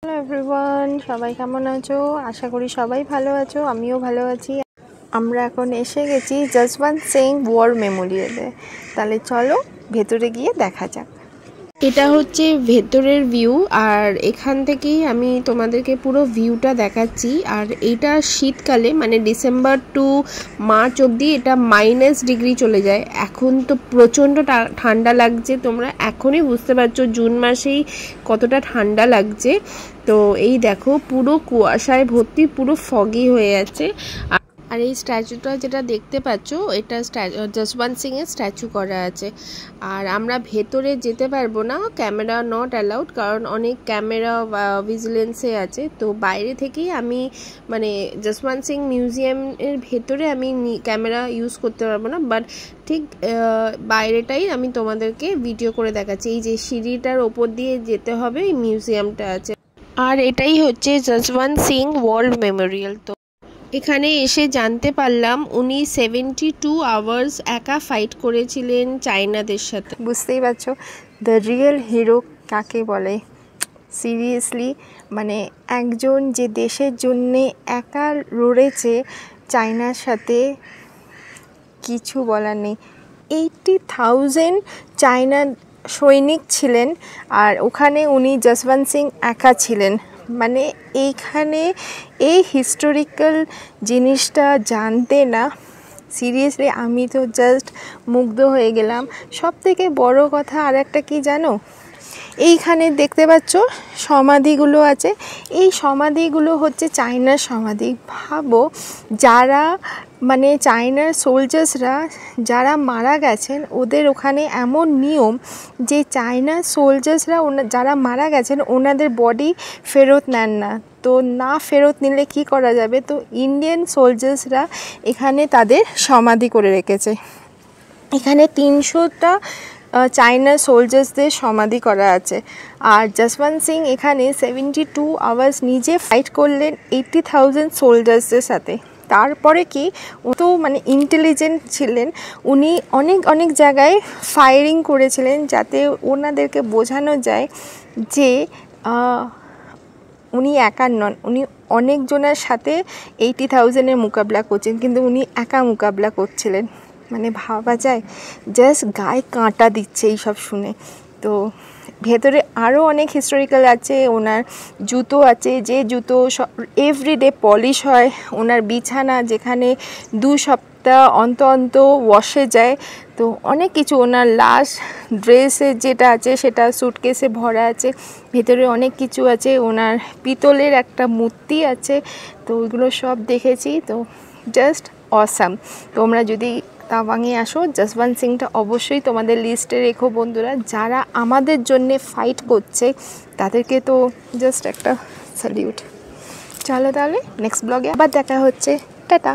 Hello everyone, সবাই কেমন আছো? আশা করি সবাই ভালো আছো, আমিও ভালো আছি। আমরা এখন এসে গেছি যশবন্ত সিং ওয়ার মেমোরিয়ালে। তাহলে চলো ভেতরে গিয়ে দেখা যাক। এটা হচ্ছে ভেতরের ভিউ, আর এখান থেকেই আমি তোমাদেরকে পুরো ভিউটা দেখাচ্ছি। আর এটা শীতকালে মানে ডিসেম্বর টু মার্চ অবধি এটা -ডিগ্রি চলে যায়। এখন তো প্রচণ্ড ঠান্ডা লাগছে, তোমরা এখনই বুঝতে পারছো জুন মাসেই কতটা ঠান্ডা লাগছে। তো এই দেখো পুরো কুয়াশায় ভর্তি, পুরো ফগি হয়ে আছে। আর এই স্ট্যাচুটা যেটা দেখতে পাচ্ছ, এটা যশবন্ত সিং এর স্ট্যাচু করা আছে। আর আমরা ভেতরে যেতে পারবো না, ক্যামেরা নট অ্যালাউড, কারণ অনেক ক্যামেরা ভিজিলেন্সে আছে। তো বাইরে থেকেই আমি মানে যশবন্ত সিং মিউজিয়ামের ভেতরে আমি ক্যামেরা ইউজ করতে পারবো না, বাট ঠিক বাইরেটাই আমি তোমাদেরকে ভিডিও করে দেখাচ্ছি। এই যে সিঁড়িটার ওপর দিয়ে যেতে হবে, এই মিউজিয়ামটা আছে। আর এটাই হচ্ছে যশবন্ত সিং ওয়ার্ল্ড মেমোরিয়াল। তো এখানে এসে জানতে পারলাম উনি 72 আওয়ার্স একা ফাইট করেছিলেন চায়নাদের সাথে। বুঝতেই পারছো দ্য রিয়েল হিরো কাকে বলে। সিরিয়াসলি মানে একজন যে দেশের জন্যে একা লড়েছে চায়নার সাথে, কিছু বলার নেই। 80,000 চায়নার সৈনিক ছিলেন, আর ওখানে উনি যশবন্ত সিং একা ছিলেন। মানে এইখানে এই হিস্টোরিক্যাল জিনিসটা জানতে না, সিরিয়াসলি আমি তো জাস্ট মুগ্ধ হয়ে গেলাম। সব থেকে বড় কথা আর একটা কি জানো, এইখানে দেখতে পাচ্ছ সমাধিগুলো আছে। এই সমাধিগুলো হচ্ছে চায়নার সমাধি। ভাবো যারা মানে চায়নার সোলজার্সরা যারা মারা গেছেন, ওদের ওখানে এমন নিয়ম যে চায়নার সোলজার্সরা যারা মারা গেছেন ওনাদের বডি ফেরত নেন না। তো না ফেরত নিলে কি করা যাবে, তো ইন্ডিয়ান সোলজার্সরা এখানে তাদের সমাধি করে রেখেছে। এখানে 300টা চায়নার সোলজার্সদের সমাধি করা আছে। আর যশবন্ত সিং এখানে 72 আওয়ার্স নিজে ফাইট করলেন 80,000 সোলজার্সদের সাথে। তারপরে কি, ও তো মানে ইন্টেলিজেন্ট ছিলেন, উনি অনেক অনেক জায়গায় ফায়ারিং করেছিলেন যাতে ওনাদেরকে বোঝানো যায় যে উনি একা নন, উনি অনেকজনের সাথে 80,000-এর মোকাবিলা করছেন, কিন্তু উনি একা মোকাবিলা করছিলেন। মানে ভাবা যায়, জাস্ট গায়ে কাঁটা দিচ্ছে এইসব শুনে। তো ভেতরে আরও অনেক হিস্টোরিক্যাল আছে। ওনার জুতো আছে, যে জুতো এভরিডে পলিশ হয়। ওনার বিছানা যেখানে 2 সপ্তাহ অন্ত ওয়াশে যায়। তো অনেক কিছু, ওনার লাস্ট ড্রেসে যেটা আছে সেটা সুটকেসে ভরা আছে। ভেতরে অনেক কিছু আছে। ওনার পিতলের একটা মূর্তি আছে। তো ওইগুলো সব দেখেছি। তো জাস্ট অসাম। তোমরা যদি তাওয়াংয়ে আসো, যশবন্ত সিংটা অবশ্যই তোমাদের লিস্টে রেখো বন্ধুরা। যারা আমাদের জন্যে ফাইট করছে তাদেরকে তো জাস্ট একটা স্যালিউট। চলো তাহলে নেক্সট ব্লগে আবার দেখা হচ্ছে। টাটা।